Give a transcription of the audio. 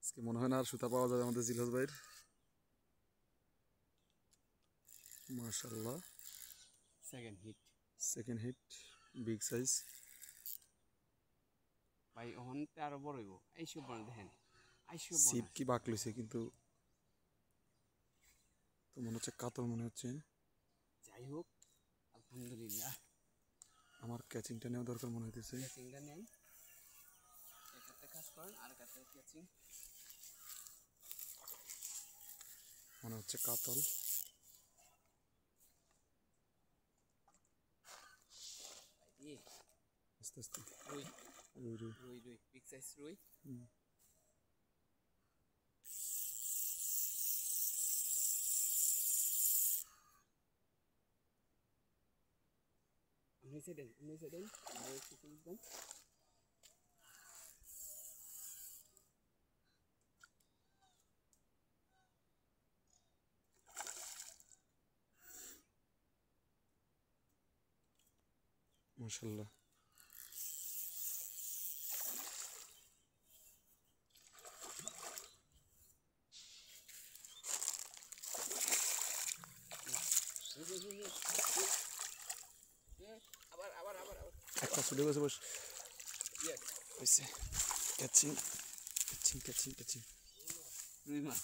আজকে মনে হয় না আর সুতা পাওয়া যাবে আমাদের জিলহাস ভাইয়ের। মাশাআল্লাহ, সেকেন্ড হিট বিগ সাইজ ভাই ওখানতে আরো বড় হইব। এইসব বড় দেখেন, আইসব সিপ কি বাক লইছে, কিন্তু তো মনে হচ্ছে কাতল মনে হচ্ছে। যাই হোক আলহামদুলিল্লাহ। আমার ক্যাচিংটা নেওয়া দরকার মনে হইতেছে। ক্যাচিংটা নেন, এক হাতে কাজ করেন আর এক হাতে ক্যাচিং। মনে হচ্ছে কাতল। আস্তে আস্তে রুই রুই রুই রুই রুই বিগ সাইজ রুই। নিচে দেন, নিচে দেন, আর একটু সুইচ দেন। মাশাআল্লাহ। আবার আবার আবার আবার একটা ছুটে গেছে বস ইয়েস হয়েছে। ক্যাচিং ক্যাচিং ক্যাচিং ক্যাচিং রুই মাছ।